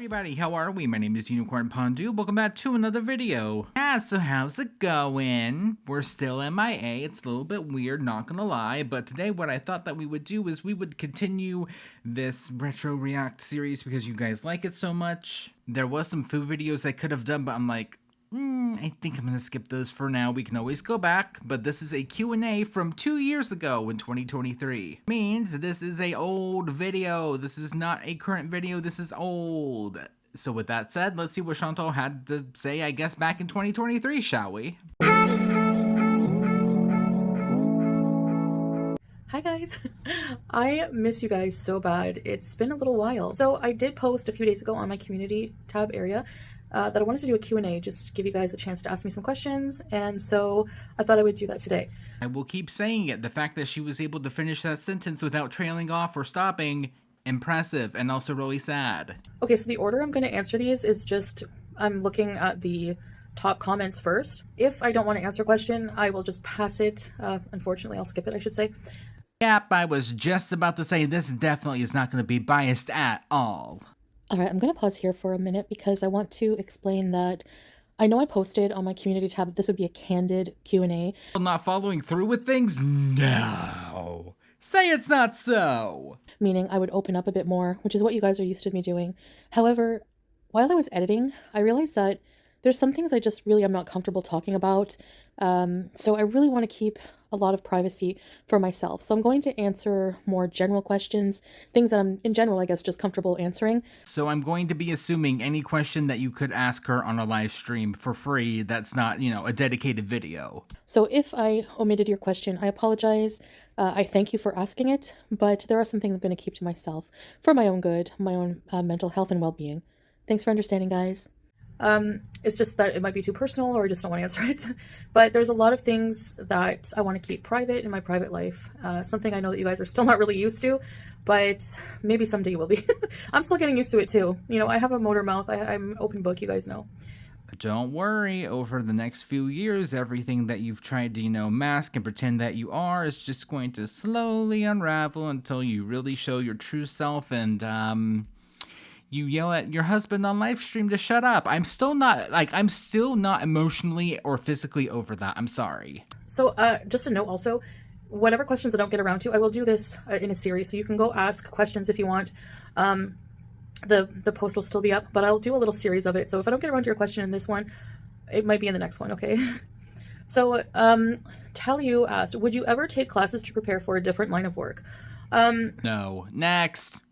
everybody, how are we? My name is Unicorn Pondu. Welcome back to another video. Yeah, so how's it going? We're still MIA. It's a little bit weird, not gonna lie, but today what I thought that we would do is we would continue this retro react series because you guys like it so much. There was some food videos I could have done, but I'm like, I think I'm gonna skip those for now. We can always go back, but this is a Q&A from 2 years ago in 2023. Means this is a old video. This is not a current video, this is old. So with that said, let's see what Chantal had to say, I guess, back in 2023, shall we? Hi guys, I miss you guys so bad. It's been a little while. So I did post a few days ago on my community tab area that I wanted to do a Q&A, just to give you guys a chance to ask me some questions, and so I thought I would do that today. I will keep saying it, the fact that she was able to finish that sentence without trailing off or stopping, impressive, and also really sad. Okay, so the order I'm going to answer these is just, I'm looking at the top comments first. If I don't want to answer a question, I will just pass it. Unfortunately, I'll skip it, I should say. Yep, I was just about to say this definitely is not going to be biased at all. Alright, I'm going to pause here for a minute because I want to explain that I know I posted on my community tab that this would be a candid Q&A. Not following through with things? No. Say it's not so. Meaning I would open up a bit more, which is what you guys are used to me doing. However, while I was editing, I realized that there's some things I just really am not comfortable talking about. So I really want to keep a lot of privacy for myself. So I'm going to answer more general questions, things that I'm, in general, I guess, just comfortable answering. So I'm going to be assuming any question that you could ask her on a live stream for free that's not, a dedicated video. So if I omitted your question, I apologize. I thank you for asking it, but there are some things I'm going to keep to myself for my own good, my own mental health and well-being. Thanks for understanding, guys. It's just that it might be too personal or I just don't want to answer it. But there's a lot of things that I want to keep private in my private life. Something I know that you guys are still not really used to, but maybe someday you will be. I'm still getting used to it too. I have a motor mouth. I'm an open book, you guys know. Don't worry, over the next few years, everything that you've tried to, mask and pretend that you are is just going to slowly unravel until you really show your true self and, you yell at your husband on live stream to shut up. I'm still not emotionally or physically over that. I'm sorry. So, just a note also, whatever questions I don't get around to, I will do this in a series. So you can go ask questions if you want. The post will still be up, but I'll do a little series of it. So if I don't get around to your question in this one, it might be in the next one, okay? So, Talu asked, would you ever take classes to prepare for a different line of work? No. Next.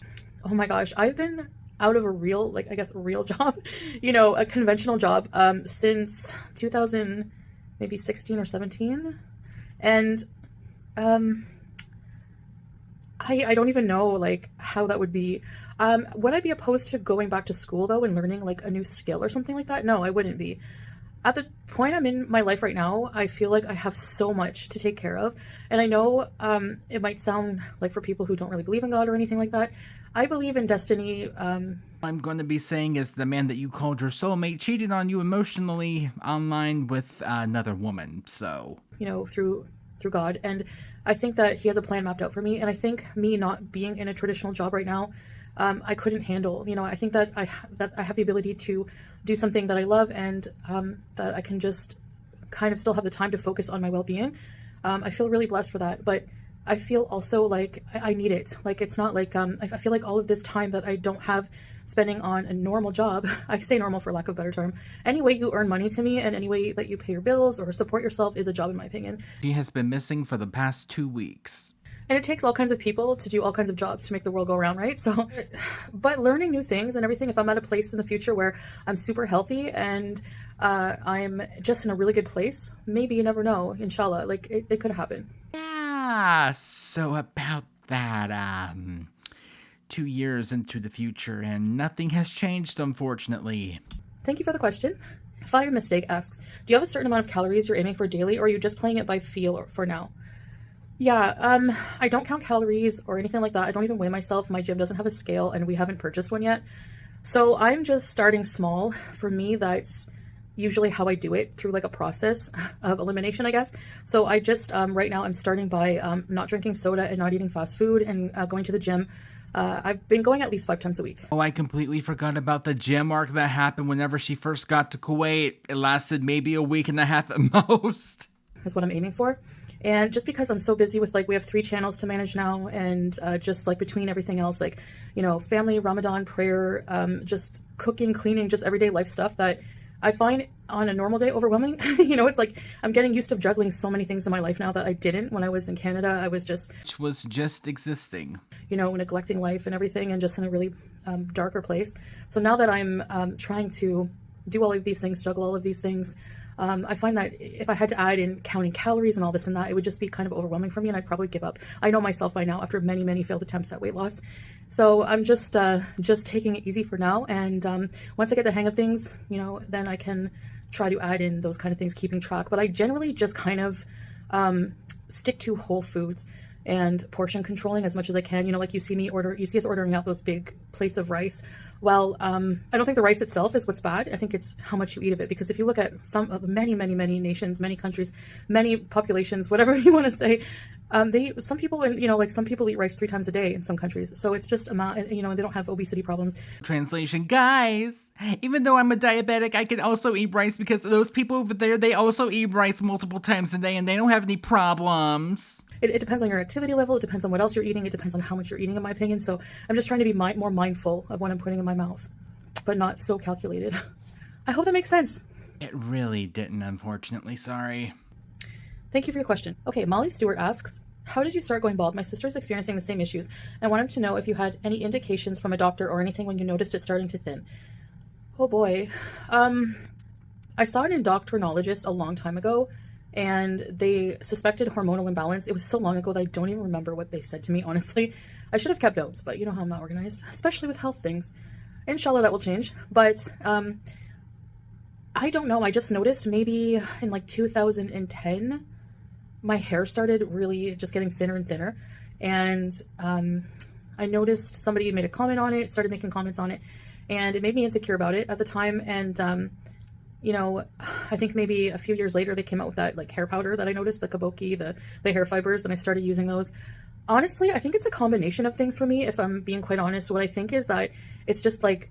Oh my gosh, I've been out of a real, real job, a conventional job, since 2016 or 17. And, I don't even know, how that would be. Would I be opposed to going back to school, though, and learning, a new skill or something like that? No, I wouldn't be. At the point I'm in my life right now, I feel like I have so much to take care of. And I know it might sound like for people who don't really believe in God or anything like that, I believe in destiny. I'm going to be saying is the man that you called your soulmate cheated on you emotionally online with another woman, so. Through God. And I think that he has a plan mapped out for me. And I think me not being in a traditional job right now, I couldn't handle. I think that I have the ability to do something that I love and that I can just kind of still have the time to focus on my well-being. I feel really blessed for that, but I feel also like I need it. It's not like, I feel like all of this time that I don't have spending on a normal job, I say normal for lack of a better term, any way you earn money to me and any way that you pay your bills or support yourself is a job in my opinion. She has been missing for the past 2 weeks. And it takes all kinds of people to do all kinds of jobs to make the world go around, right? So, but learning new things and everything, if I'm at a place in the future where I'm super healthy and I'm just in a really good place, maybe, you never know, inshallah, it could happen. Yeah, so about that, 2 years into the future and nothing has changed, unfortunately. Thank you for the question. Fire Mistake asks, do you have a certain amount of calories you're aiming for daily or are you just playing it by feel for now? Yeah, I don't count calories or anything like that. I don't even weigh myself. My gym doesn't have a scale and we haven't purchased one yet. So I'm just starting small. For me, that's usually how I do it, through a process of elimination, I guess. So I just, right now I'm starting by not drinking soda and not eating fast food and going to the gym I've been going at least 5 times a week. Oh, I completely forgot about the gym arc that happened whenever she first got to Kuwait. It lasted maybe a week and a half at most. Is what I'm aiming for. And just because I'm so busy with, like, we have 3 channels to manage now, and just like between everything else, like, you know, family, Ramadan, prayer, just cooking, cleaning, just everyday life stuff, that I find on a normal day overwhelming. You know, it's like I'm getting used to juggling so many things in my life now that I didn't when I was in Canada. I was just, Which was just existing. you know, neglecting life and everything, and just in a really darker place. So now that I'm trying to do all of these things, juggle all of these things, I find that if I had to add in counting calories and all this and that, it would just be kind of overwhelming for me, and I'd probably give up. I know myself by now after many, many failed attempts at weight loss. So I'm just taking it easy for now. And once I get the hang of things, you know, then I can try to add in those kind of things, keeping track. But I generally just kind of stick to whole foods and portion controlling as much as I can. You know, like you see us ordering out those big plates of rice. Well, I don't think the rice itself is what's bad. I think it's how much you eat of it. Because if you look at many nations, many countries, many populations, whatever you want to say, some people eat rice 3 times a day in some countries. So it's just you know, they don't have obesity problems. Translation, guys, even though I'm a diabetic, I can also eat rice because those people over there, they also eat rice multiple times a day and they don't have any problems. It depends on your activity level. It depends on what else you're eating. It depends on how much you're eating, in my opinion. So I'm just trying to be more mindful of what I'm putting in my mouth, but not so calculated. I hope that makes sense. It really didn't, unfortunately. Sorry. Thank you for your question. Okay, Molly Stewart asks, how did you start going bald? My sister's experiencing the same issues. I wanted to know if you had any indications from a doctor or anything when you noticed it starting to thin. Oh boy. I saw an endocrinologist a long time ago, and they suspected hormonal imbalance. It was so long ago that I don't even remember what they said to me, honestly. I should have kept notes, but you know how I'm not organized, especially with health things. Inshallah, that will change. But I don't know. I just noticed maybe in like 2010, my hair started really just getting thinner and thinner. And I noticed somebody had made a comment on it, started making comments on it, and it made me insecure about it at the time. And you know, I think maybe a few years later they came out with that like hair powder that I noticed, the kaboki, the hair fibers, and I started using those. Honestly, I think it's a combination of things for me, if I'm being quite honest. What I think is that it's just like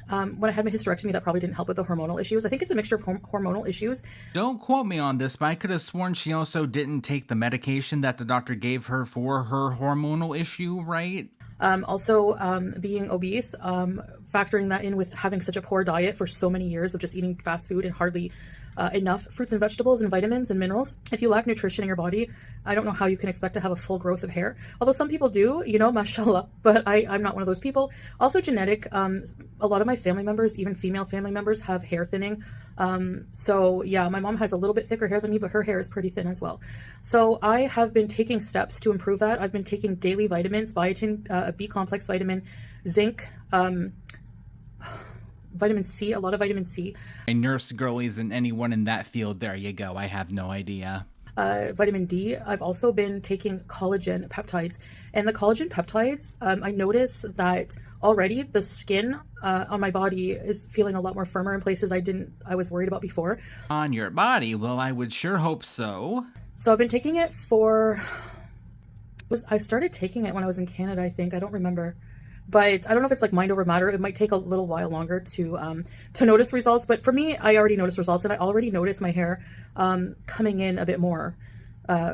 when I had my hysterectomy, that probably didn't help with the hormonal issues. I think it's a mixture of hormonal issues. Don't quote me on this, but I could have sworn she also didn't take the medication that the doctor gave her for her hormonal issue, right? Also, being obese, factoring that in with having such a poor diet for so many years of just eating fast food and hardly enough fruits and vegetables and vitamins and minerals. If you lack nutrition in your body, I don't know how you can expect to have a full growth of hair. Although some people do, you know, mashallah, but I'm not one of those people. Also genetic. A lot of my family members, even female family members, have hair thinning. So yeah, my mom has a little bit thicker hair than me, but her hair is pretty thin as well. So I have been taking steps to improve that. I've been taking daily vitamins, biotin, a B complex vitamin, zinc, vitamin C, a lot of vitamin C. I nurse girlies and anyone in that field, there you go. I have no idea. Vitamin D. I've also been taking collagen peptides, and the collagen peptides, I notice that already the skin on my body is feeling a lot more firmer in places I was worried about before. On your body? Well, I would sure hope so. So I've been taking it I started taking it when I was in Canada, I think. I don't remember. But I don't know if it's like mind over matter. It might take a little while longer to notice results. But for me, I already noticed results, and I already noticed my hair coming in a bit more.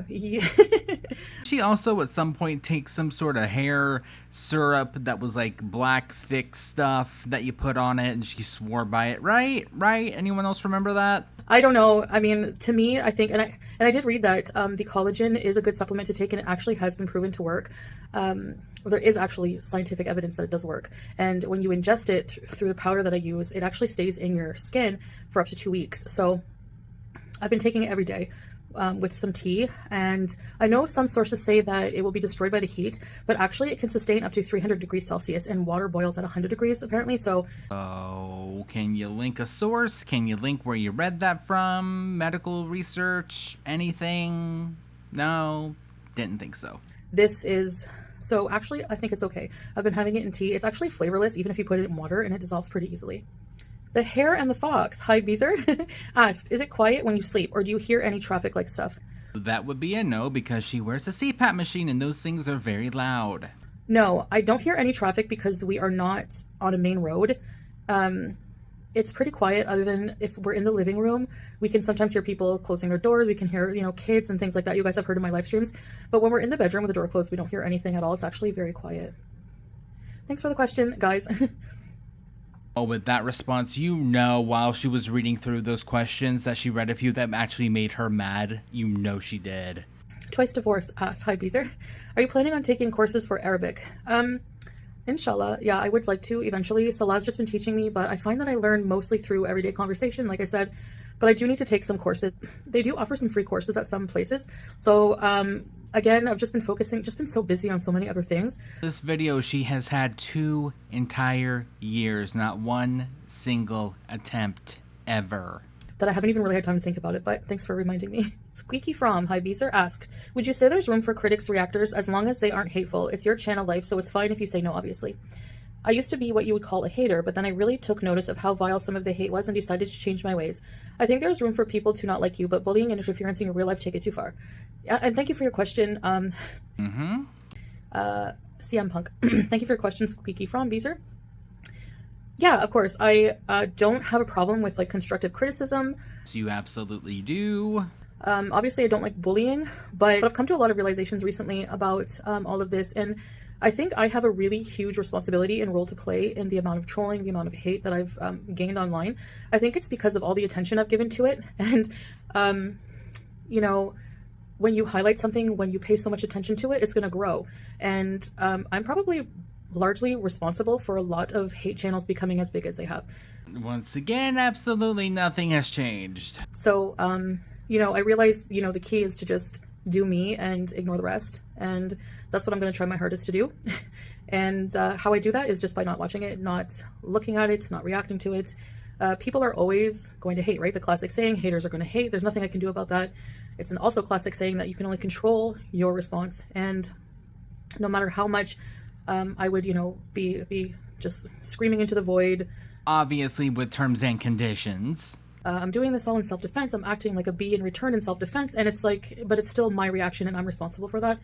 She also at some point takes some sort of hair syrup that was like black thick stuff that you put on it, and she swore by it, right? Anyone else remember that? I don't know. I mean, to me, I think, and I did read that the collagen is a good supplement to take, and it actually has been proven to work. There is actually scientific evidence that it does work. And when you ingest it through the powder that I use, it actually stays in your skin for up to 2 weeks. So I've been taking it every day with some tea. And I know some sources say that it will be destroyed by the heat, but actually it can sustain up to 300 degrees Celsius, and water boils at 100 degrees apparently. So can you link a source? Can you link where you read that from? Medical research? Anything? No, didn't think so. So actually, I think it's okay. I've been having it in tea. It's actually flavorless, even if you put it in water, and it dissolves pretty easily. The Hare and the Fox, hi Beezer, asked, is it quiet when you sleep, or do you hear any traffic like stuff? That would be a no, because she wears a CPAP machine, and those things are very loud. No, I don't hear any traffic because we are not on a main road. It's pretty quiet other than if we're in the living room. We can sometimes hear people closing their doors. We can hear, kids and things like that. You guys have heard in my live streams. But when we're in the bedroom with the door closed, we don't hear anything at all. It's actually very quiet. Thanks for the question, guys. Oh, with that response, while she was reading through those questions that she read a few that actually made her mad. She did. Twice Divorced asked, hi Beezer, are you planning on taking courses for Arabic? Inshallah, yeah, I would like to eventually. Salah's just been teaching me, but I find that I learn mostly through everyday conversation, like I said, but I do need to take some courses. They do offer some free courses at some places. So, again, I've just been so busy on so many other things. This video, she has had 2 entire years, not one single attempt ever. That I haven't even really had time to think about it, but thanks for reminding me. Squeaky From Hi Beezer asked, would you say there's room for critics' reactors as long as they aren't hateful? It's your channel life, so it's fine if you say no, obviously. I used to be what you would call a hater, but then I really took notice of how vile some of the hate was and decided to change my ways. I think there's room for people to not like you, but bullying and interference in your real life take it too far. Yeah, and thank you for your question. CM Punk. Thank you for your question, Squeaky From Beezer. Yeah, of course. I don't have a problem with constructive criticism. So you absolutely do. Obviously, I don't like bullying, but I've come to a lot of realizations recently about all of this, and I think I have a really huge responsibility and role to play in the amount of trolling, the amount of hate that I've gained online. I think it's because of all the attention I've given to it, and when you highlight something, when you pay so much attention to it, it's going to grow, and I'm probably largely responsible for a lot of hate channels becoming as big as they have. Once again, absolutely nothing has changed. So, I realize, the key is to just do me and ignore the rest. And that's what I'm going to try my hardest to do. And how I do that is just by not watching it, not looking at it, not reacting to it. People are always going to hate, right? The classic saying, haters are going to hate. There's nothing I can do about that. It's an also classic saying that you can only control your response. And no matter how much I would, be just screaming into the void. Obviously with terms and conditions. I'm doing this all in self-defense. I'm acting like a bee in return in self-defense. And it's but it's still my reaction and I'm responsible for that.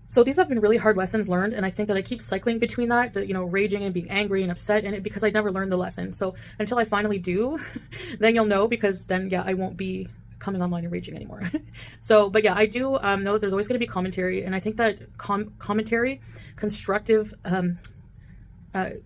So these have been really hard lessons learned. And I think that I keep cycling between that, raging and being angry and upset because I never learned the lesson. So until I finally do, then you'll know, because then, yeah, I won't be coming online and raging anymore. So, but yeah, I do know that there's always going to be commentary, and I think that commentary, constructive,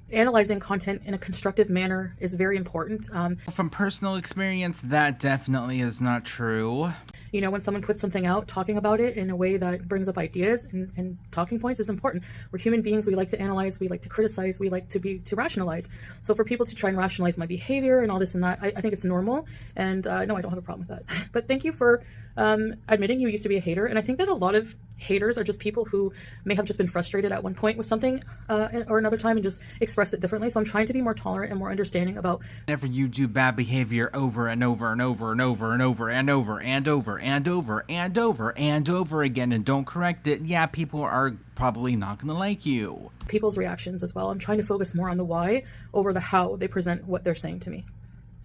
analyzing content in a constructive manner is very important. From personal experience, that definitely is not true. When someone puts something out, talking about it in a way that brings up ideas and talking points is important. We're human beings. We like to analyze. We like to criticize. We like to rationalize. So for people to try and rationalize my behavior and all this and that, I think it's normal. And no, I don't have a problem with that. But thank you for admitting you used to be a hater. And I think that a lot of haters are just people who may have just been frustrated at one point with something or another time and just express it differently. So I'm trying to be more tolerant and more understanding about whenever you do bad behavior over and over and over and over and over and over and over and over and over and over again and don't correct it, yeah, people are probably not going to like you. People's reactions as well. I'm trying to focus more on the why over the how they present what they're saying to me.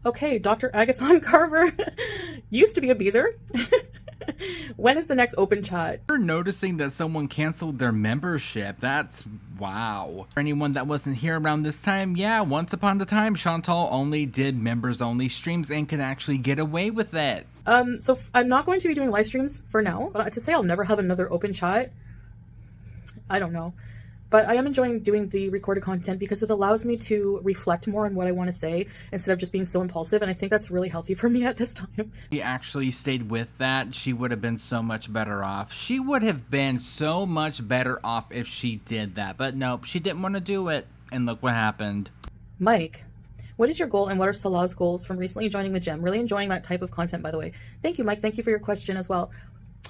Okay, Dr. Agathon Carver used to be a Beezer. When is the next open chat? You're noticing that someone canceled their membership. That's wow. For anyone that wasn't here around this time, yeah, once upon a time, Chantal only did members only streams and could actually get away with it. So I'm not going to be doing live streams for now, but to say I'll never have another open chat, I don't know. But I am enjoying doing the recorded content because it allows me to reflect more on what I want to say instead of just being so impulsive. And I think that's really healthy for me at this time. If she actually stayed with that, she would have been so much better off. She would have been so much better off if she did that. But nope, she didn't want to do it. And look what happened. Mike, what is your goal and what are Salah's goals from recently joining the gym? Really enjoying that type of content, by the way. Thank you, Mike. Thank you for your question as well.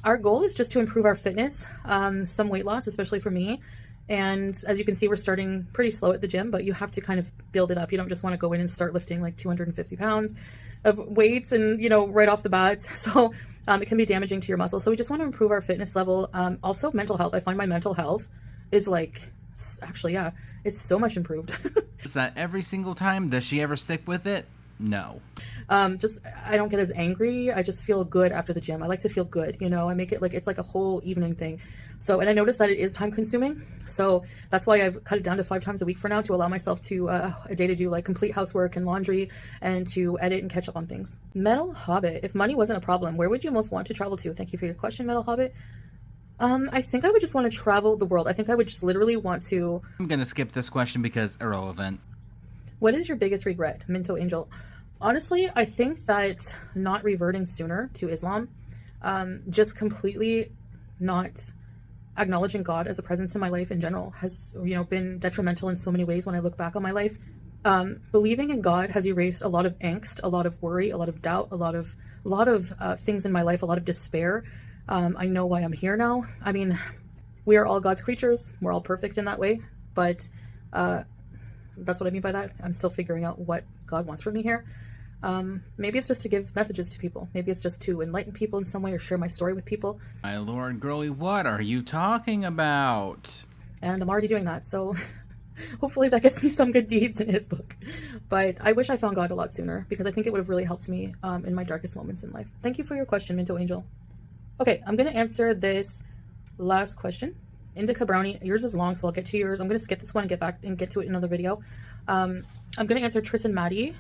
Our goal is just to improve our fitness, some weight loss, especially for me. And as you can see, we're starting pretty slow at the gym, but you have to kind of build it up. You don't just want to go in and start lifting like 250 pounds of weights and, right off the bat. So it can be damaging to your muscles. So we just want to improve our fitness level. Also mental health. I find my mental health is actually, yeah, it's so much improved. Is that every single time? Does she ever stick with it? No. Just I don't get as angry. I just feel good after the gym. I like to feel good, you know. I make it like it's like a whole evening thing. So, and I noticed that it is time consuming. So that's why I've cut it down to 5 times a week for now, to allow myself to a day to do like complete housework and laundry and to edit and catch up on things. Metal Hobbit, if money wasn't a problem, where would you most want to travel to? Thank you for your question, Metal Hobbit. I think I would just want to travel the world. I think I would just literally want to. I'm gonna skip this question because irrelevant. What is your biggest regret, Minto Angel? Honestly, I think that not reverting sooner to Islam, just completely not acknowledging God as a presence in my life in general has, you know, been detrimental in so many ways when I look back on my life. Believing in God has erased a lot of angst, a lot of worry, a lot of doubt, a lot of things in my life, a lot of despair. I know why I'm here now. I mean, we are all God's creatures. We're all perfect in that way, but that's what I mean by that. I'm still figuring out what God wants from me here. Maybe it's just to give messages to people. Maybe it's just to enlighten people in some way or share my story with people. My lord, girly, what are you talking about? And I'm already doing that, so hopefully that gets me some good deeds in his book. But I wish I found God a lot sooner, because I think it would have really helped me in my darkest moments in life. Thank you for your question, Minto Angel. Okay, I'm going to answer this last question. Indica Brownie, yours is long, so I'll get to yours. I'm going to skip this one and get back and get to it in another video. I'm going to answer Tris and Maddie.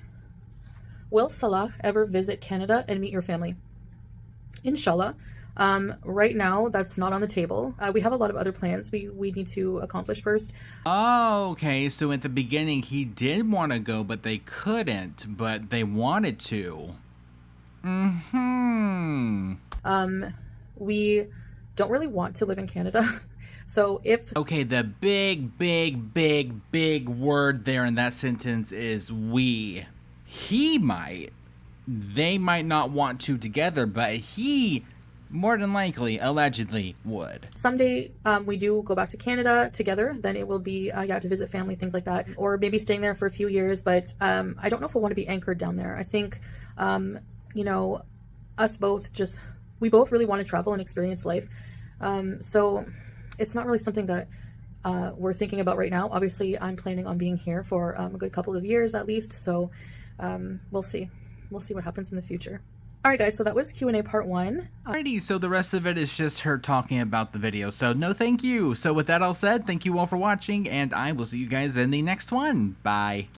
Will Salah ever visit Canada and meet your family? Inshallah. Right now, that's not on the table. We have a lot of other plans we need to accomplish first. Oh, okay, so at the beginning he did want to go, but they couldn't, but they wanted to. We don't really want to live in Canada. So if... Okay, the big word there in that sentence is we. He might. They might not want to together, but he, more than likely, allegedly, would. Someday we do go back to Canada together, then it will be, to visit family, things like that. Or maybe staying there for a few years, but I don't know if I want to be anchored down there. I think, you know, us both we both really want to travel and experience life. So it's not really something that we're thinking about right now. Obviously, I'm planning on being here for a good couple of years at least. So we'll see. We'll see what happens in the future. All right, guys, so that was Q&A part 1. Alrighty, so the rest of it is just her talking about the video. So no thank you. So with that all said, thank you all for watching, and I will see you guys in the next one. Bye.